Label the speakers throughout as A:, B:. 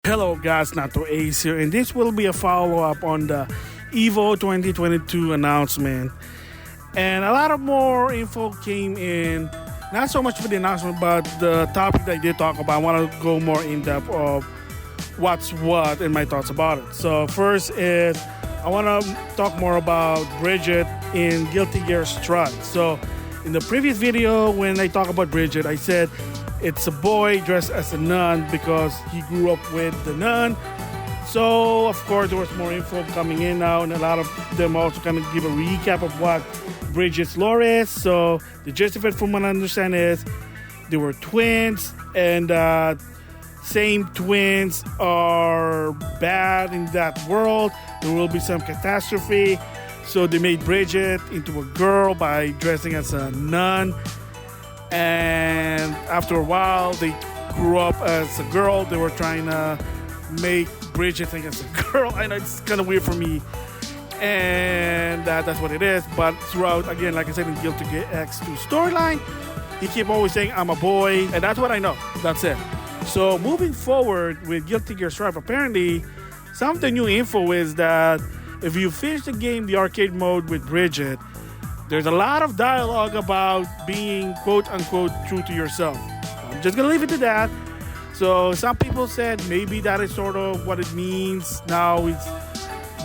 A: Hello guys, NautoAis here, and this will be a follow-up on the EVO 2022 announcement. And a lot of more info came in, not so much for the announcement, but the topic that I did talk about. I want to go more in depth of what's what and my thoughts about it. So first is, I want to talk more about Briget in Guilty Gear Strive. So in the previous video, when I talk about Briget, I said it's a boy dressed as a nun because he grew up with the nun. So, of course, there was more info coming in now, and a lot of them also kind of give a recap of what Bridget's lore is. So, the gist of it, from what I understand, is they were twins, and same twins are bad in that world. There will be some catastrophe. So, they made Bridget into a girl by dressing as a nun. And after a while, they grew up as a girl. They were trying to make Bridget think as a girl. I know it's kind of weird for me. And that's what it is. But throughout, again, like I said, in Guilty Gear X2 storyline, he kept always saying, I'm a boy. And that's what I know. That's it. So moving forward with Guilty Gear Strive, apparently, some of the new info is that if you finish the game, the arcade mode with Briget, there's a lot of dialogue about being quote-unquote true to yourself. I'm just going to leave it to that. So some people said maybe that is sort of what it means. Now it's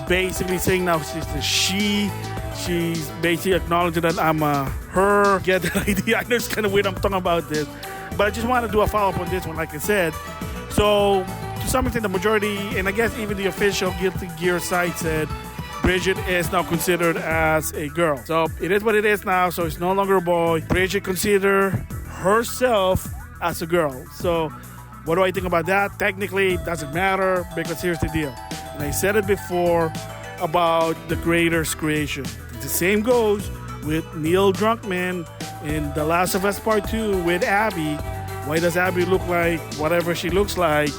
A: basically saying now she's the she. She's basically acknowledging that I'm a her. Get the idea? I know it's kind of weird I'm talking about this. But I just want to do a follow-up on this one, like I said. So to some extent, the majority, and I guess even the official Guilty Gear site said, Briget is now considered as a girl. So it is what it is now. So it's no longer a boy. Briget consider herself as a girl. So what do I think about that? Technically, it doesn't matter, because here's the deal. And I said it before about the creator's creation. The same goes with Neil Druckmann in The Last of Us Part 2 with Abby. Why does Abby look like whatever she looks like?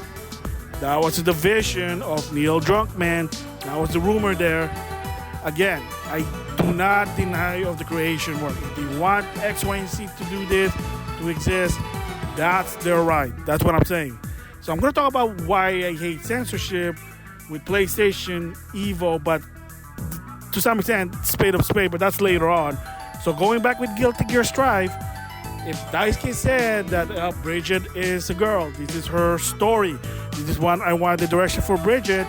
A: That was the vision of Neil Druckmann. That was the rumor there. Again, I do not deny of the creation work. If they want X, Y, and Z to do this, to exist, that's their right. That's what I'm saying. So I'm going to talk about why I hate censorship with PlayStation, EVO, but to some extent, Spade of Spade, but that's later on. So going back with Guilty Gear Strive, if Daisuke said that Briget is a girl, this is her story, this is what I want the direction for Briget,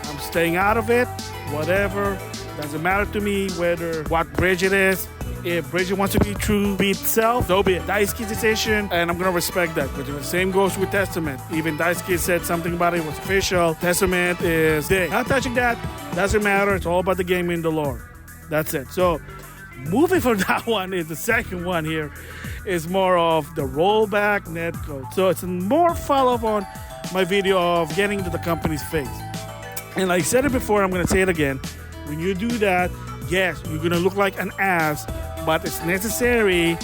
A: I'm staying out of it, whatever, doesn't matter to me whether what Briget is. If Briget wants to be true, be itself, so be it. Daisuke's decision, and I'm going to respect that. But the same goes with Testament. Even Daisuke said something about it was official. Testament is big. Not touching that, doesn't matter. It's all about the game and the lore. That's it. So, moving from that one is the second one here is more of the Rollback Netcode. So it's more follow-up on my video of getting into the company's face. And I said it before, I'm going to say it again. When you do that, yes, you're going to look like an ass, but it's necessary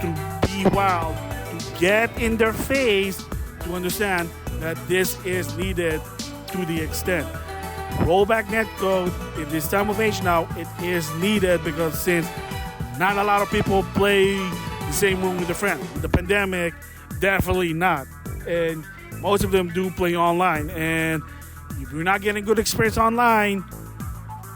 A: to be wild, to get in their face to understand that this is needed to the extent. Rollback Netcode, in this time of age now, it is needed because since not a lot of people play the same room with a friend. With the pandemic, definitely not. And most of them do play online. And if you're not getting good experience online,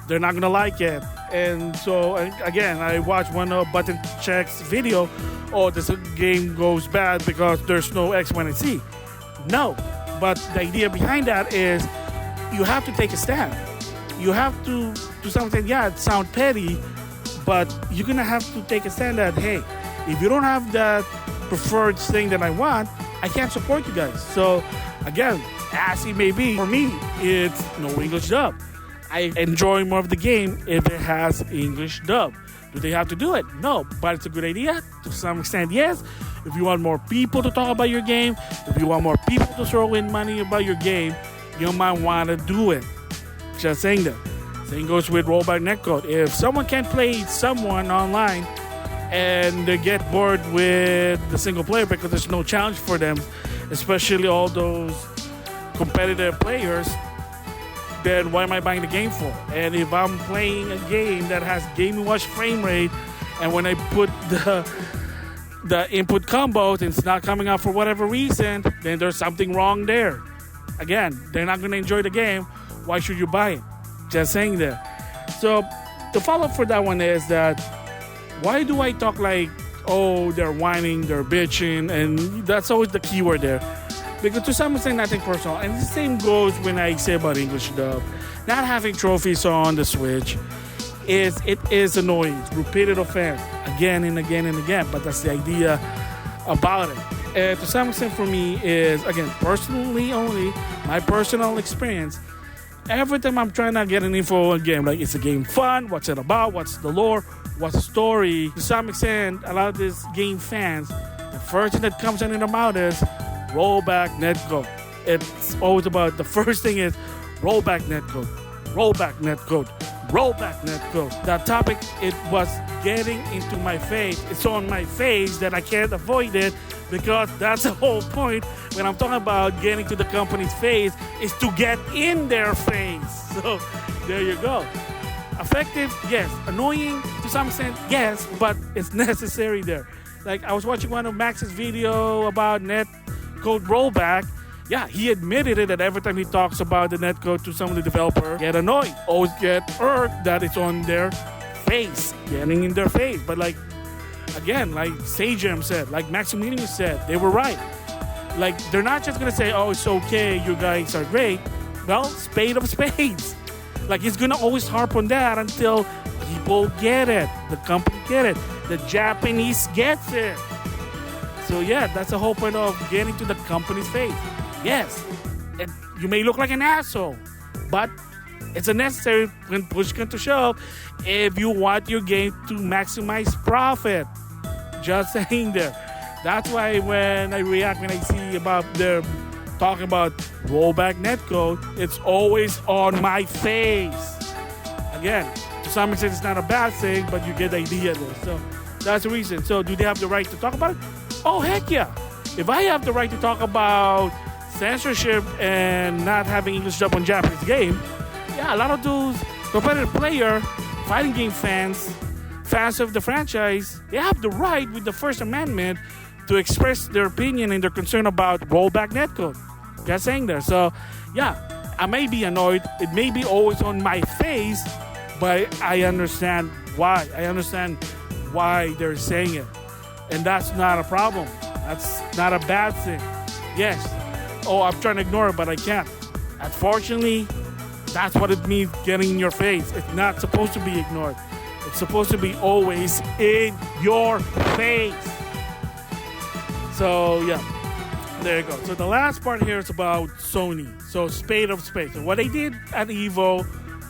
A: they're not going to like it. And so, again, I watched one of Button Check's video. Oh, this game goes bad because there's no X, Y, and Z. No. But the idea behind that is you have to take a stand. You have to something, yeah, it sounds petty, but you're going to have to take a stand that, hey, if you don't have that preferred thing that I want, I can't support you guys. So, again, as it may be, for me, it's no English dub. I enjoy more of the game if it has English dub. Do they have to do it? No, but it's a good idea to some extent, yes. If you want more people to talk about your game, if you want more people to throw in money about your game, you might want to do it. Just saying that. Same goes with Rollback Netcode. If someone can't play someone online and they get bored with the single player because there's no challenge for them, especially all those competitive players, then what am I buying the game for? And if I'm playing a game that has Game & Watch frame rate, and when I put the input combos and it's not coming out for whatever reason, then there's something wrong there. again, they're not going to enjoy the game. Why should you buy it? Just saying that. So the follow-up for that one is that why do I talk like, oh, they're whining, they're bitching, and that's always the keyword there. Because to some extent, nothing personal. And the same goes when I say about English dub. Not having trophies on the Switch it is annoying. It's repeated offense again and again and again. But that's the idea about it. And to some extent for me is, again, personally only, my personal experience. Every time I'm trying to get an info on a game, like, is the game fun? What's it about? What's the lore? What's the story? To some extent, a lot of these game fans, the first thing that comes in their mouth is Rollback Netcode. It's always about, the first thing is Rollback Netcode, Rollback Netcode, Rollback Netcode. That topic, it was getting into my face. It's on my face that I can't avoid it, because that's the whole point when I'm talking about getting to the company's face, is to get in their face. So there you go. Effective, yes. Annoying to some extent, yes, but it's necessary there. Like, I was watching one of Max's video about netcode rollback. Yeah, he admitted it, that every time he talks about the netcode to some of the developer, get annoyed, always get irked that it's on their face, getting in their face. But like, again, like Sajam said, like Maximilian said, they were right. Like, they're not just gonna say, oh, it's okay, you guys are great. Well, spade of spades. Like, he's gonna always harp on that until people get it, the company get it, the Japanese gets it. So yeah, that's the whole point of getting to the company's face. Yes, you may look like an asshole, but it's a necessary when push comes to shove if you want your game to maximize profit. Just saying there. That's why when I react, when I see about them talking about rollback netcode, it's always on my face. Again, to some extent it's not a bad thing, but you get the idea there. So that's the reason. So do they have the right to talk about it? Oh, heck yeah. If I have the right to talk about censorship and not having English dub on Japanese game, yeah, a lot of those competitive player, fighting game fans of the franchise, they have the right with the First Amendment to express their opinion and their concern about rollback netcode. Just saying there. So yeah, I may be annoyed. It may be always on my face, but I understand why. I understand why they're saying it. And that's not a problem. That's not a bad thing. Yes. Oh, I'm trying to ignore it, but I can't. Unfortunately, that's what it means, getting in your face. It's not supposed to be ignored. It's supposed to be always in your face. So, yeah. There you go. So the last part here is about Sony. So Spade of Spades. So what they did at EVO,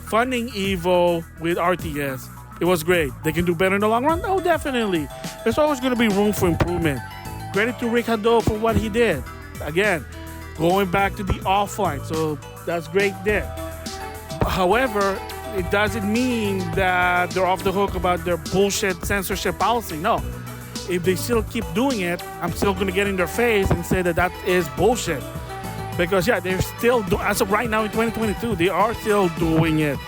A: funding EVO with RTS, it was great. They can do better in the long run? Oh, definitely. There's always going to be room for improvement. Credit to Rick Hado for what he did. Again, going back to the offline. So that's great there. However, it doesn't mean that they're off the hook about their bullshit censorship policy. No. If they still keep doing it, I'm still going to get in their face and say that that is bullshit. Because, yeah, they're still, as of right now in 2022, they are still doing it.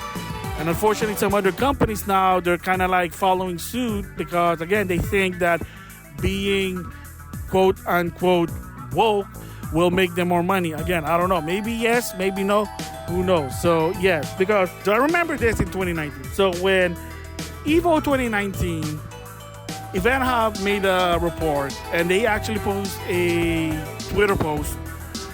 A: And unfortunately, some other companies now, they're kind of like following suit because, again, they think that being quote-unquote woke will make them more money. Again, I don't know. Maybe yes, maybe no. Who knows? So, yes, because I remember this in 2019. So, when EVO 2019, Event Hub made a report, and they actually posted a Twitter post.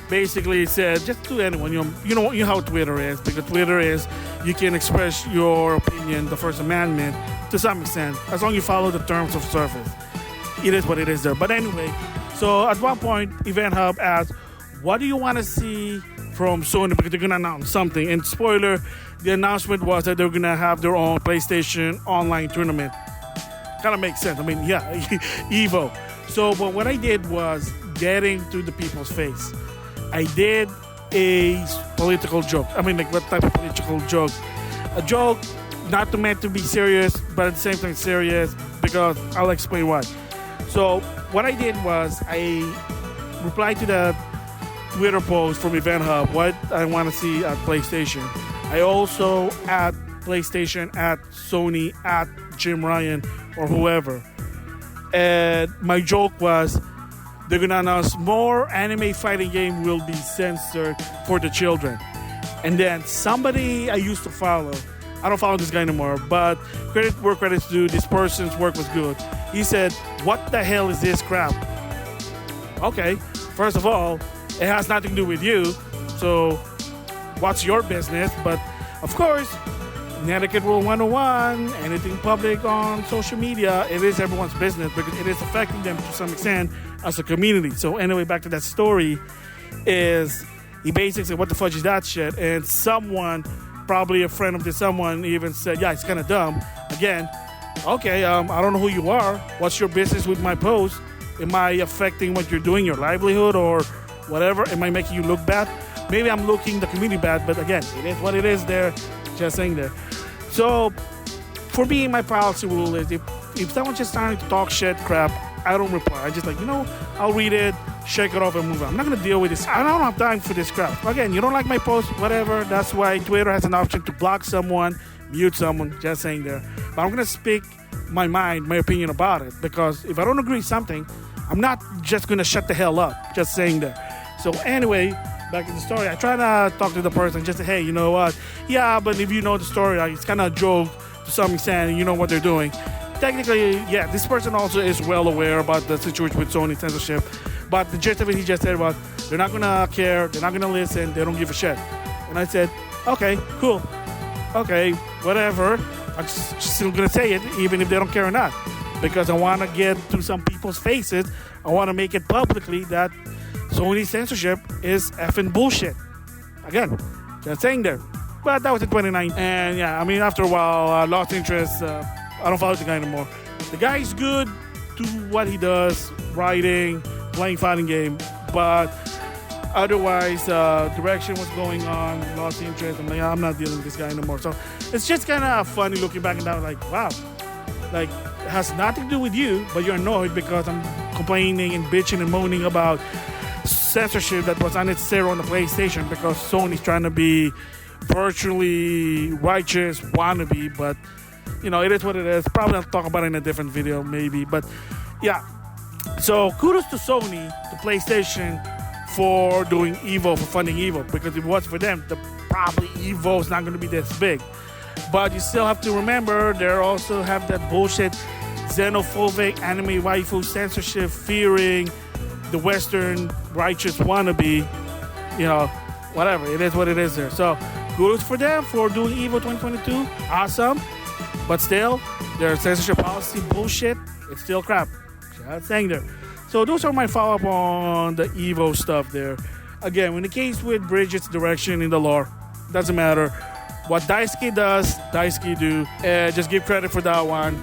A: Basically, it said, just to anyone, you know how Twitter is, because Twitter is, you can express your opinion, the First Amendment, to some extent, as long as you follow the terms of service. It is what it is there. But anyway, so at one point, Event Hub asked, what do you want to see from Sony, because they're going to announce something. And spoiler, the announcement was that they're going to have their own PlayStation online tournament. Kind of makes sense. I mean, yeah, EVO. So, but what I did was getting to the people's face. I did a political joke. I mean, like, what type of political joke? A joke not meant to be serious, but at the same time serious, because I'll explain why. So, what I did was I replied to the Twitter post from Event Hub, what I want to see at PlayStation. I also at PlayStation, at Sony, at Jim Ryan, or whoever. And my joke was, they're gonna announce more anime fighting game will be censored for the children. And then somebody I used to follow, I don't follow this guy anymore, but credit where credit's due, this person's work was good. He said, what the hell is this crap? Okay, first of all, it has nothing to do with you, so what's your business? But of course, Etiquette Rule 101, anything public on social media, it is everyone's business because it is affecting them to some extent as a community. So anyway, back to that story is he basically said, what the fudge is that shit? And someone, probably a friend of this someone, even said, yeah, it's kind of dumb. Again, okay, I don't know who you are. What's your business with my post? Am I affecting what you're doing, your livelihood or whatever? Am I making you look bad? Maybe I'm looking the community bad, but again, it is what it is there. Just saying there. So, for me, my policy rule is if someone's just starting to talk shit, crap, I don't reply. I just I'll read it, shake it off, and move on. I'm not going to deal with this. I don't have time for this crap. Again, you don't like my post, whatever. That's why Twitter has an option to block someone, mute someone, just saying there. But I'm going to speak my mind, my opinion about it. Because if I don't agree with something, I'm not just going to shut the hell up, just saying there. So anyway, back to the story. I try to talk to the person, just say, hey, you know what? Yeah, but if you know the story, it's kind of a joke to some extent, and you know what they're doing. Technically, yeah, this person also is well aware about the situation with Sony censorship. But the gist of it, he just said about they're not going to care, they're not going to listen, they don't give a shit. And I said, okay, cool. Okay, whatever. I'm still going to say it, even if they don't care or not. Because I want to get to some people's faces. I want to make it publicly that Sony censorship is effing bullshit. Again, just saying there. But that was in 2019. And yeah, I mean, after a while, I lost interest. I don't follow the guy anymore. The guy is good to what he does, writing, playing fighting game. But otherwise, direction was going on, lost interest. I'm like, I'm not dealing with this guy anymore. So it's just kind of funny looking back and down, like, wow. Like, it has nothing to do with you, but you're annoyed because I'm complaining and bitching and moaning about censorship that was unnecessary on the PlayStation because Sony's trying to be virtually righteous wannabe, but it is what it is. Probably I'll talk about it in a different video maybe, but yeah. So kudos to Sony, the PlayStation, for doing EVO, for funding EVO, because if it was for them, probably EVO is not going to be this big. But you still have to remember, they also have that bullshit xenophobic anime waifu censorship fearing the Western righteous wannabe, whatever. It is what it is there. So, kudos for them for doing EVO 2022. Awesome. But still, their censorship policy bullshit, it's still crap. Just saying there. So, those are my follow-up on the EVO stuff there. Again, in the case with Bridget's direction in the lore, doesn't matter. What Daisuke does, Daisuke do. Just give credit for that one.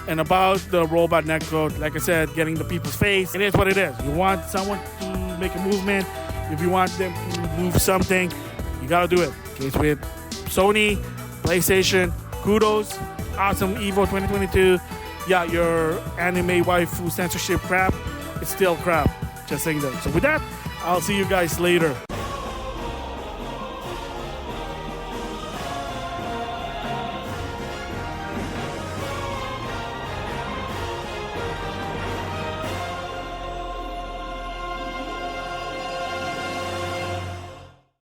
A: And about the Rollback Netcode, like I said, getting the people's face, it is what it is. You want someone to make a movement, if you want them to move something, you gotta do it. Case with Sony, PlayStation, kudos, awesome EVO 2022. Yeah, your anime waifu censorship crap, it's still crap. Just saying that. So with that, I'll see you guys later.